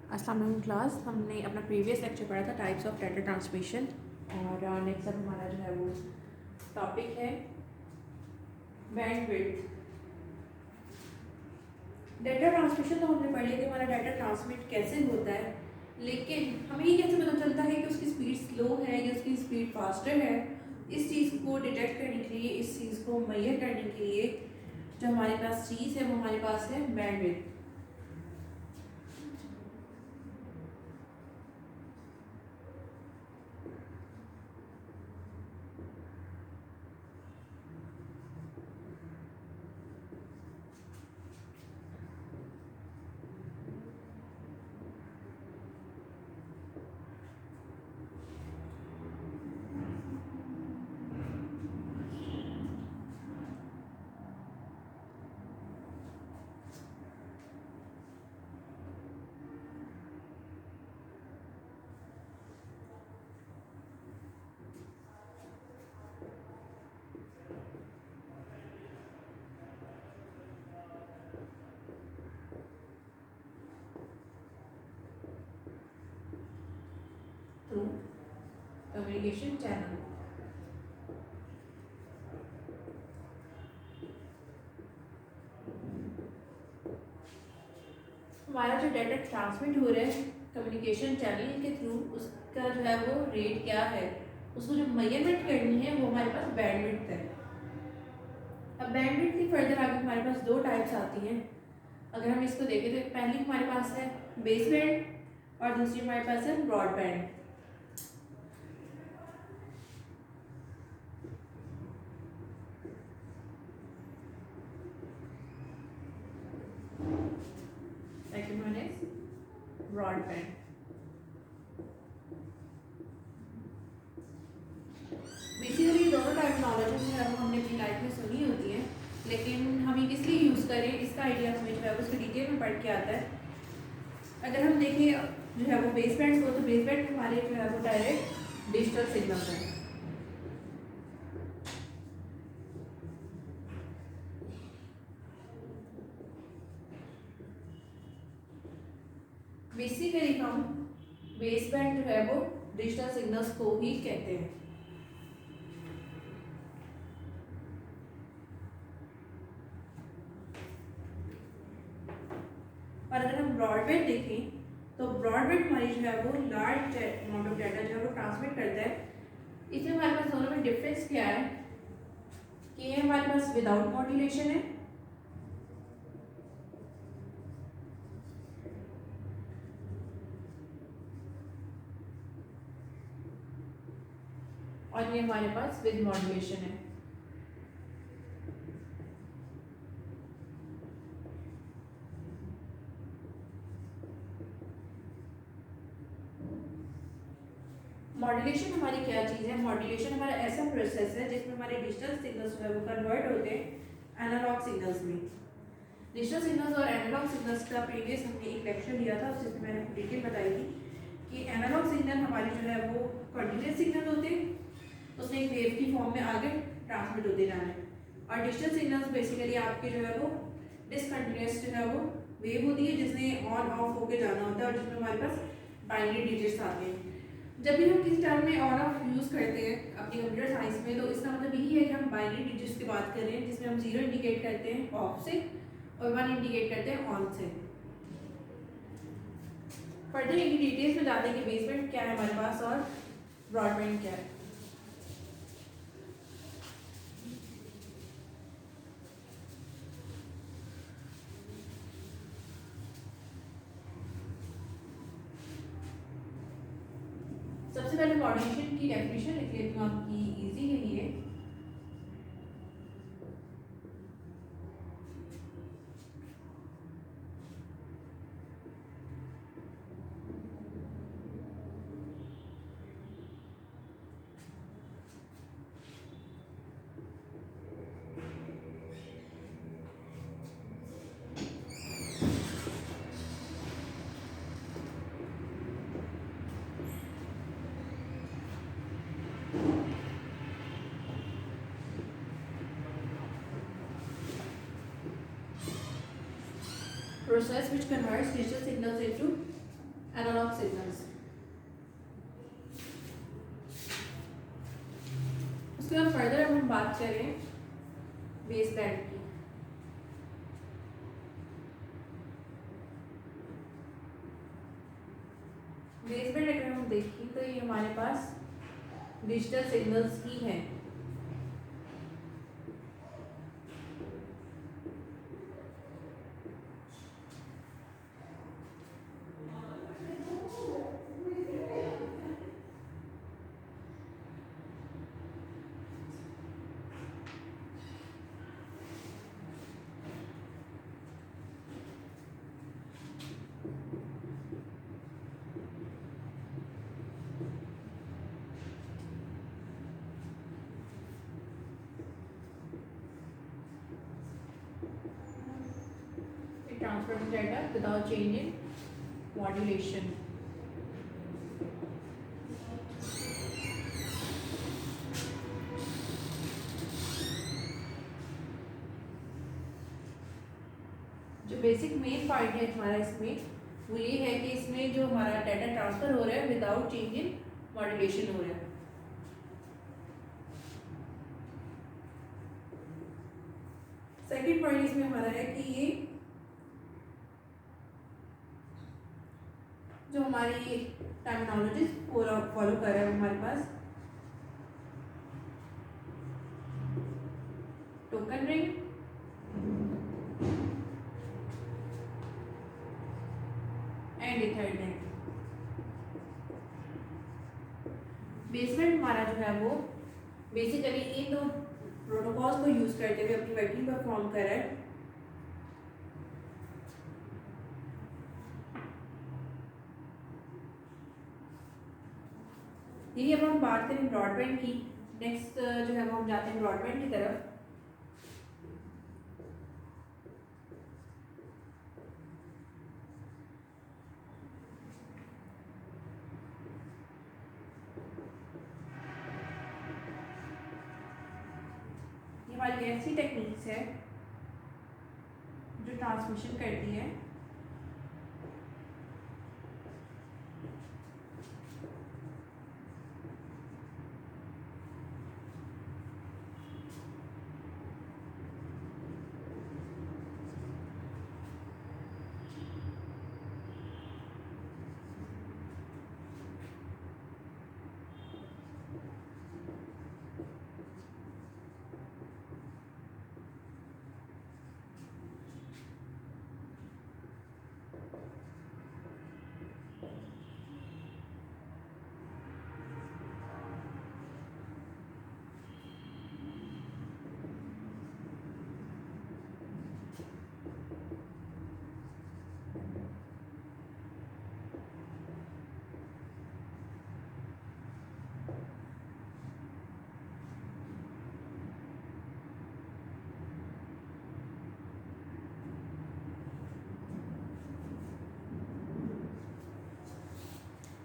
अस्सलाम वालेकुम क्लास। हमने अपना प्रीवियस लेक्चर पढ़ा था टाइप्स ऑफ डाटा ट्रांसमिशन और नेक्स्ट अब हमारा जो है वो टॉपिक है बैंडविड्थ। डाटा ट्रांसमिशन तो हमने पढ़ लिया कि हमारा डाटा ट्रांसमिट कैसे होता है, लेकिन हमें ये कैसे पता चलता है कि उसकी स्पीड स्लो है या उसकी स्पीड फास्टर है। इस चीज़ को डिटेक्ट करने के लिए, इस चीज़ को मुहैया करने के लिए जो हमारे पास चीज़ है वो हमारे पास है बैंडविड्थ। Through communication channel. हमारा जो डाटा ट्रांसमिट हो रहा है कम्युनिकेशन चैनल के थ्रू, उसका जो है वो रेट क्या है, उसको जो मेजरमेंट करनी है वो हमारे पास बैंडविड्थ है। अब बैंडविड्थ की फर्दर आगे हमारे पास दो टाइप्स आती हैं। अगर हम इसको देखें तो पहली हमारे पास है बेस बैंड और दूसरी हमारे पास है broadband. Second one is broadband. Basically दोनों टर्मिनोलॉजी जो है वो हमने अपनी लाइफ में सुनी होती है, लेकिन हम ये किस लिए यूज़ करें इसका आइडिया हमें जो है वो उसके डिटेल में पढ़ के आता है। अगर हम देखें जो है वो बेस बैंड को, तो बेस बैंड हमारे जो है वो डायरेक्ट डिजिटल सिग्नल है। बेसिकली हम बेस बैंड जो है वो डिजिटल सिग्नल्स को ही कहते हैं। और अगर हम ब्रॉडबैंड देखें तो ब्रॉडबैंड हमारी जो है वो लार्ज अमाउंट ऑफ डाटा जो है वो ट्रांसमिट करता है। इसमें हमारे पास दोनों में डिफरेंस क्या है कि ये हमारे पास विदाउट मॉड्यूलेशन है और ये हमारे पास विद मॉड्यूलेशन है। मॉड्यूलेशन हमारी क्या चीज़ है? मॉड्यूलेशन हमारा ऐसा प्रोसेस है जिसमें हमारे डिजिटल सिग्नल्स जो है वो कन्वर्ट होते हैं एनालॉग सिग्नल्स में। डिजिटल सिग्नल्स और एनालॉग सिग्नल्स का प्रीवियस हमने एक लेक्चर लिया था, उसमें मैंने डिटेल बताई थी कि एनालॉग सिग्नल हमारे जो है वो कंटिन्यूस सिग्नल होते हैं, उसमें एक वेव की फॉर्म में आगे ट्रांसमिट होते जाना है। और डिजिटल सिग्नल्स बेसिकली आपके जो है वो डिसकंटिन्यूस जो है वो वेव होती है जिसमें ऑन ऑफ होके जाना होता है और जिसमें हमारे पास बाइनरी डिजिट्स आते हैं। जब भी हम किसी टर्म में ऑन ऑफ यूज़ करते हैं अपनी कंप्यूटर साइंस में, तो इसका मतलब यही है कि हम बाइनरी डिजिट्स की बात कर रहे हैं जिसमें हम 0 इंडिकेट करते हैं ऑफ से और 1 इंडिकेट करते हैं ऑन से। फर्दर इनकी डिटेल्स में जाते हैं कि बेसबैंड क्या है हमारे पास और ब्रॉडबैंड क्या है। सबसे पहले मॉड्यूलेशन की डेफिनेशन लिख लेती हूँ आपकी इजी के लिए। Process which converts digital signals into analogue signals. उसके बाद फर्दर अब हम बात करें बेस बैंड की। बेस बैंड अगर हम देखें तो ये हमारे पास डिजिटल सिग्नल्स ही है। Transfer the data without change in modulation. जो बेसिक मेन पॉइंट है हमारा इसमें वो ये है कि इसमें जो हमारा डाटा ट्रांसफर हो रहा है विदाउट चेंज इन मॉड्यूलेशन हो रहा है। सेकंड पॉइंट इसमें हमारा है कि ये जो हमारी टर्मिनोलॉजी फॉलो कर रहा है हमारे पास टोकन रिंग, एंड इथर्ड रिंग। बेसमेंट हमारा जो है वो बेसिकली इन दो प्रोटोकॉल्स को यूज करते हुए अपनी वर्किंग परफॉर्म कर रहा है। यही अब हम बात करें ब्रॉडबैंड की। नेक्स्ट जो है वो हम जाते हैं ब्रॉडबैंड की तरफ। ये हमारी ऐसी टेक्निक्स है जो ट्रांसमिशन करती है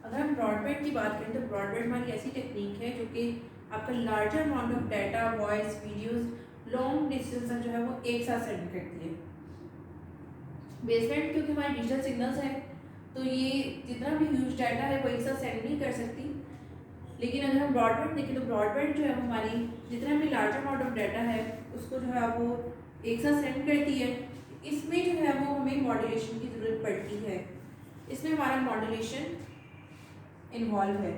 अगर हम ब्रॉडबैंड की बात करें तो ब्रॉडबैंड हमारी ऐसी टेक्निक है जो कि आपका larger amount of data, voice, videos long distance तक जो है वो एक साथ सेंड करती है। बेसबैंड क्योंकि हमारे डिजिटल सिग्नल्स हैं तो ये जितना भी ह्यूज डाटा है वो एक साथ सेंड नहीं कर सकती। लेकिन अगर हम ब्रॉडबैंड देखें तो ब्रॉडबैंड जो है हमारी जितना भी लार्ज अमाउंट ऑफ डाटा है उसको जो है वो एक साथ सेंड करती है। इसमें जो है वो हमें मॉड्यूलेशन की ज़रूरत पड़ती है। इसमें हमारा मॉड्यूलेशन इन्वॉल्व है।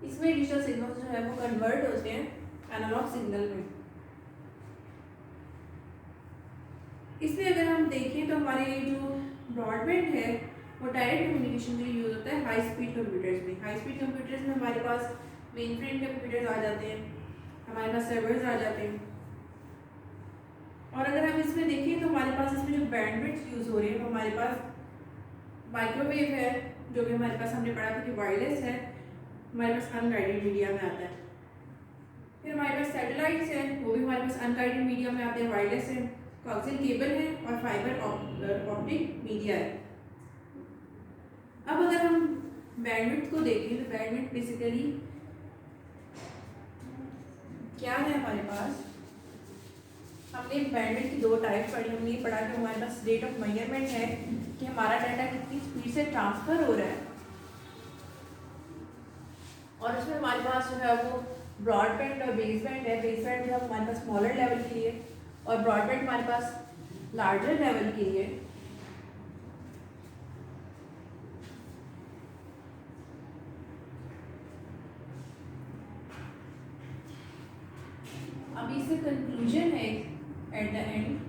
इसमें डिजिटल सिग्नल्स जो है वो कन्वर्ट होते हैं एनालॉग सिग्नल में। इसमें अगर हम देखें तो हमारे जो ब्रॉडबैंड है वो डायरेक्ट कम्युनिकेशन के लिए यूज़ होता है हाई स्पीड कंप्यूटर्स में। हाई स्पीड कंप्यूटर्स में हमारे पास मेन फ्रेम कंप्यूटर्स आ जाते हैं, हमारे पास सर्वर्स आ जाते हैं। और अगर हम इसमें देखें तो हमारे पास इसमें जो बैंडविड्थ यूज़ हो रही है वो हमारे पास माइक्रोवेव है जो कि हमारे पास हमने पढ़ा था कि वायरलेस है, हमारे पास अनगाइडेड मीडिया में आता है। फिर हमारे पास सैटेलाइट्स हैं वो भी हमारे पास अनगाइडेड मीडिया में आते हैं, वायरलेस है, कोएक्सियल केबल है और फाइबर ऑप्टिक मीडिया है। अब अगर हम बैंडविड्थ को देखें तो बैंडविड्थ बेसिकली क्या है हमारे पास, हमने बैंडविड्थ की दो टाइप पढ़ी। हमने ये पढ़ा कि हमारे पास रेट ऑफ मेजरमेंट है कि हमारा डाटा कितनी स्पीड से ट्रांसफर हो रहा है, और उसमें हमारे पास जो है वो ब्रॉडबैंड और बेसबैंड है। बेसबैंड जो है हमारे पास स्मॉलर लेवल के लिए और ब्रॉडबैंड हमारे पास लार्जर लेवल के लिए। अब इससे कंक्लूजन है एट द एंड।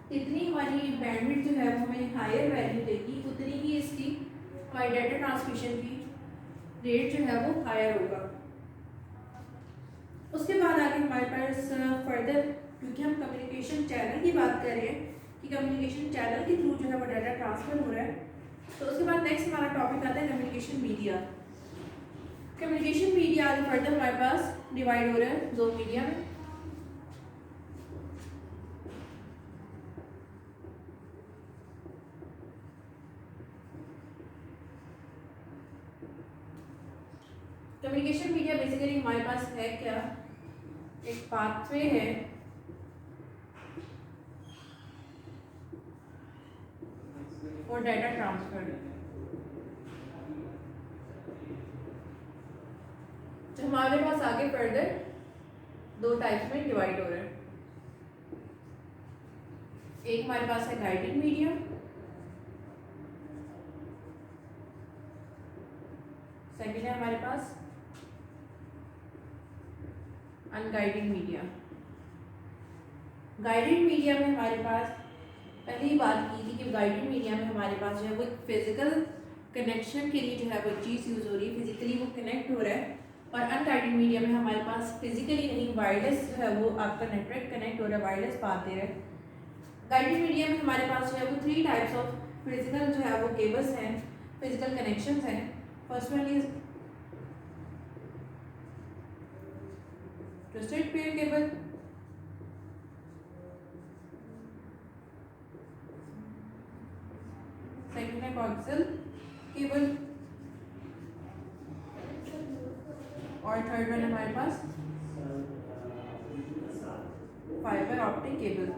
जितनी हमारी बैंडविड्थ जो है वो हमें हायर वैल्यू देगी, उतनी ही इसकी हमारी डाटा ट्रांसमिशन की रेट जो है वो हायर होगा। उसके बाद आगे हमारे पास फर्दर, क्योंकि हम कम्युनिकेशन चैनल की बात कर रहे हैं कि कम्युनिकेशन चैनल के थ्रू जो है वो डाटा ट्रांसफर हो रहा है, तो उसके बाद नेक्स्ट हमारा टॉपिक आता है कम्युनिकेशन मीडिया। कम्युनिकेशन मीडिया आगे फर्दर हमारे पास डिवाइड हो रहा है दो मीडिया में। कम्युनिकेशन मीडिया बेसिकली हमारे पास है क्या, एक पाथवे है और डाटा ट्रांसफर, जो हमारे पास आगे फर्दर दो टाइप्स में डिवाइड हो रहा है। एक हमारे पास है गाइडेड मीडिया, सेकंड है हमारे पास अनगाइडेड मीडिया। गाइडेड मीडिया में हमारे पास पहले ही बात की थी कि गाइडेड मीडिया में हमारे पास जो है वो फिजिकल कनेक्शन के लिए जो है वो चीज़ यूज़ हो रही है, फिजिकली वो कनेक्ट हो रहा है। और अनगाइडेड मीडिया में हमारे पास फिजिकली नहीं, वायरलेस जो है वो आपका नेटवर्क कनेक्ट हो रहा है, वायरलेस बात दे रहा है। गाइडेड मीडिया में हमारे पास जो है वो थ्री टाइप्स ऑफ फिजिकल जो है वो केबल्स हैं, फिजिकल कनेक्शंस हैं। First one is twisted pair cable, second है कोएक्सियल केबल, और थर्ड वन हमारे पास fibre optic cable.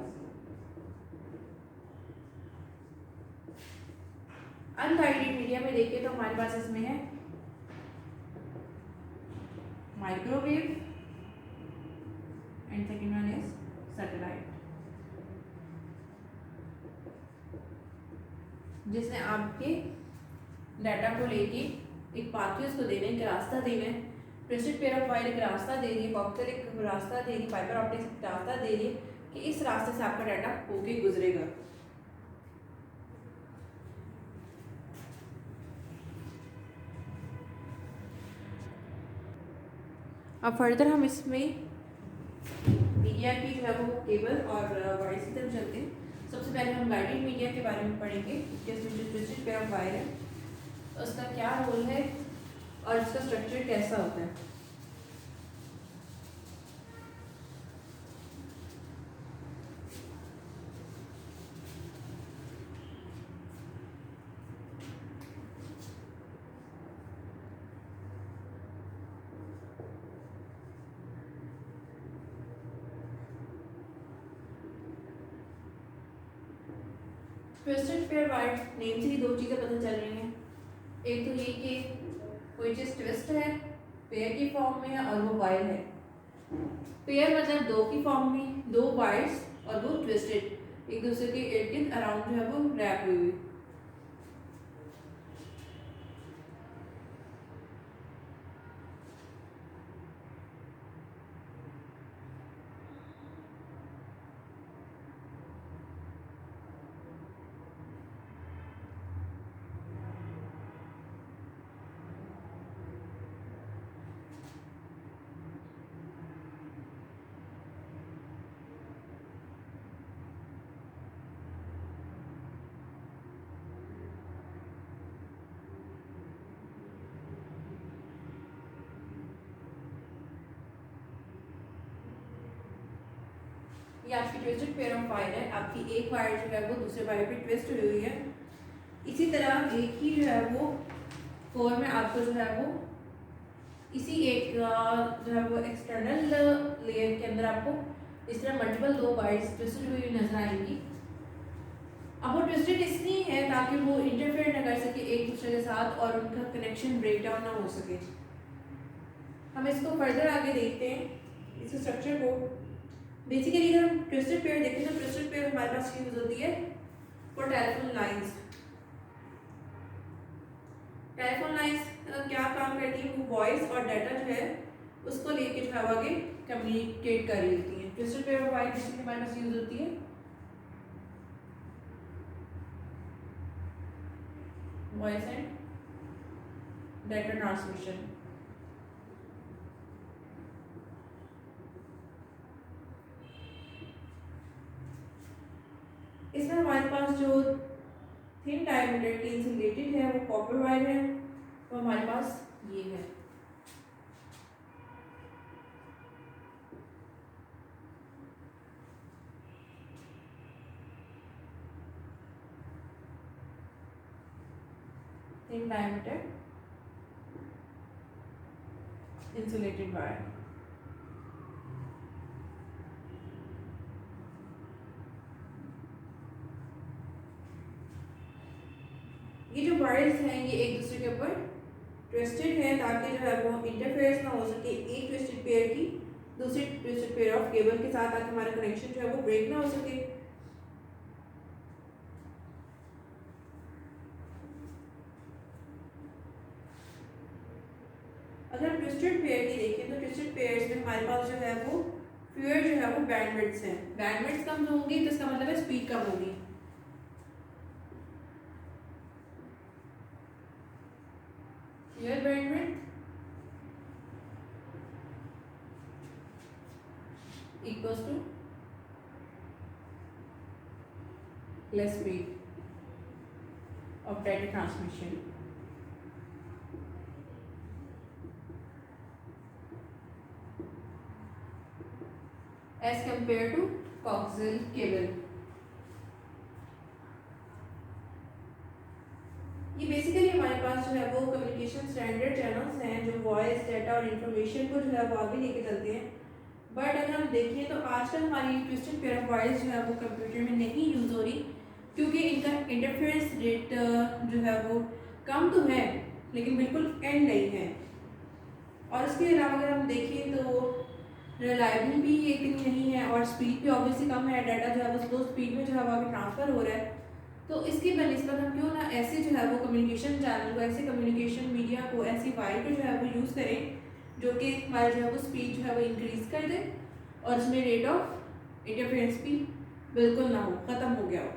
Unguided media में देखिए तो हमारे पास इसमें है microwave and second one is satellite, जिसने आपके डाटा को लेके एक पाथवे उसको देने, एक रास्ता देना है। ट्विस्टेड पेयर ऑफ वायर एक रास्ता दे रही है, कोएक्सियल एक रास्ता दे रही है, फाइबर ऑप्टिक्स एक रास्ता दे रही है कि इस रास्ते से आपका डाटा होके गुजरेगा। अब फर्दर हम इसमें मीडिया की जो है वो केबल और वायर की तरफ चलते हैं। सबसे पहले हम गाइडेड मीडिया के बारे में पढ़ेंगे, जिसमें जो ट्विस्टेड पेयर ऑफ वायर है उसका क्या रोल है और इसका स्ट्रक्चर कैसा होता है। ट्विस्टेड पेयर वायर नेम से ही दो चीज़ें पता चल रही हैं। एक तो ये कि कोई चीज़ ट्विस्ट है, पेयर की फॉर्म में है, और वो वायर है। पेयर मतलब दो की फॉर्म में, दो वायर्स और वो ट्विस्टेड, एक दूसरे के इर्द गिर्द अराउंड जो है वो रैप हुई हुई। ये आपकी ट्विस्टेड पेयर ऑफ वायर है, आपकी एक वायर जो है वो दूसरे वायर पे ट्विस्ट हुई हुई है। इसी तरह एक ही जो है वो कोर में आपको जो है वो इसी एक जो है वो एक्सटर्नल लेयर के अंदर आपको इस तरह मल्टीपल दो वायर्स ट्विस्टेड हुई नजर आएंगी। अब वो ट्विस्टेड इसलिए है ताकि वो इंटरफेयर ना कर सके एक दूसरे के साथ और उनका कनेक्शन ब्रेक डाउन ना हो सके। हम इसको फर्दर आगे देखते हैं इस स्ट्रक्चर को। बेसिकली अगर हम ट्विस्टेड पेयर देखें तो ट्विस्टेड पेयर हमारे पास यूज होती है for telephone lines. Telephone lines क्या काम करती है, वो वॉइस और डाटा जो है उसको लेके जो है आगे कम्युनिकेट कर रही होती है। Twisted pair of wire basically हमारे पास यूज होती है वॉइस एंड डाटा ट्रांसमिशन। इसमें हमारे पास जो थिन डायमीटर की इंसुलेटेड है वो कॉपर वायर है, तो हमारे पास ये है। Thin diameter insulated wire. ये जो वायर्स हैं ये एक दूसरे के ऊपर ट्विस्टेड है ताकि जो है वो इंटरफेरेंस ना हो सके एक ट्विस्टेड पेयर की दूसरी ट्विस्टेड पेयर ऑफ केबल के साथ, ताकि हमारा कनेक्शन जो है वो ब्रेक ना हो सके। अगर हम ट्विस्टेड पेयर की देखें तो ट्विस्टेड पेयर्स में हमारे पास जो है वो फ्यूअर जो है वो बैंडविड्थ्स हैं। बैंडविड्थ्स कम होंगी तो इसका मतलब है स्पीड कम होगी। Fewer bandwidth equals to less speed of data transmission. As compared to coaxial cable. ये बेसिकली हमारे पास जो है वो कम्युनिकेशन स्टैंडर्ड चैनल्स हैं जो वॉइस डाटा और इंफॉर्मेशन को जो है वो आगे लेके चलते हैं। बट अगर हम देखें तो आजकल हमारी ट्विस्टेड पेयर ऑफ वायर्स जो है वो कंप्यूटर में नहीं यूज़ हो रही, क्योंकि इनका इंटरफेरेंस रेट जो है वो कम तो है लेकिन बिल्कुल एंड नहीं है। और इसके अलावा अगर हम देखें तो रिलायबल भी इतनी नहीं है और स्पीड भी ऑब्वियसली कम है। डाटा जो है वो स्लो स्पीड में जो है वो आगे ट्रांसफ़र हो रहा है। तो इसकी बनस्बत हम क्यों ना ऐसे जो है वो कम्युनिकेशन चैनल को, ऐसे कम्युनिकेशन मीडिया को, ऐसी वायर को जो है वो यूज़ करें जो कि हमारा जो है वो स्पीड जो है वो इंक्रीज़ कर दे और इसमें रेट ऑफ इंटरफेरेंस भी बिल्कुल ना हो, ख़त्म हो गया हो।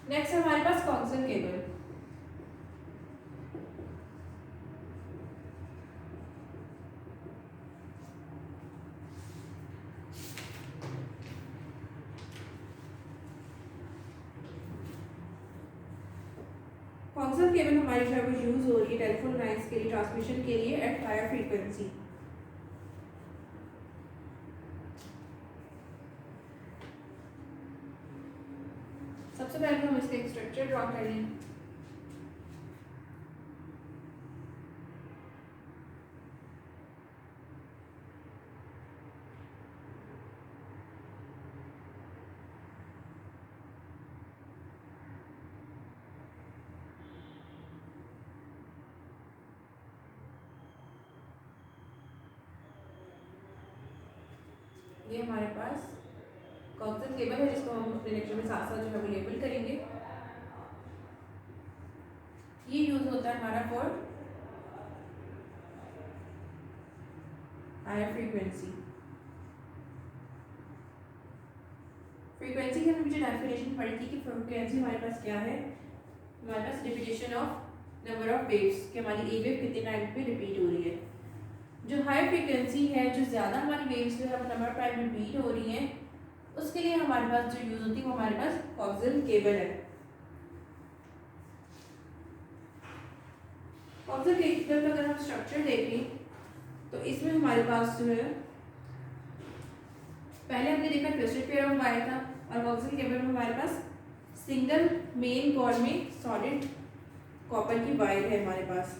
नेक्स्ट है हमारे पास कोएक्सियल केबल। कोएक्सियल केबल हमारी जो है वो यूज़ हो रही है टेलीफोन लाइंस के लिए ट्रांसमिशन के लिए एट हायर फ्रीक्वेंसी। सबसे पहले हम इसका एक स्ट्रक्चर ड्रॉ कर लें। ये हमारे पास कोएक्सियल केबल है जिसको हम अपने लेक्चर में साथ साथ जो है वो लेबल करेंगे। ये यूज होता है हमारा फॉर हायर फ्रीक्वेंसी। फ्रीक्वेंसी की हमने मुझे डेफिनेशन पढ़ी थी कि फ्रीक्वेंसी हमारे पास क्या है, हमारे पास repetition of number of waves कि हमारी एक वेव कितने टाइम पे रिपीट हो रही है। जो हाई फ्रीक्वेंसी है, जो ज़्यादा हमारी वेव्स जो है नंबर ऑफ टाइम रिपीट हो रही हैं, उसके लिए हमारे पास जो यूज़ होती है वो हमारे पास कोएक्सियल केबल है। कोएक्सियल केबल का अगर हम स्ट्रक्चर देखें तो इसमें हमारे पास जो है पहले हमने देखा ट्विस्टेड पेयर ऑफ वायर था और कोएक्सियल केबल में हमारे पास सिंगल मेन कॉर्ड में सॉलिड कॉपर की वायर है हमारे पास।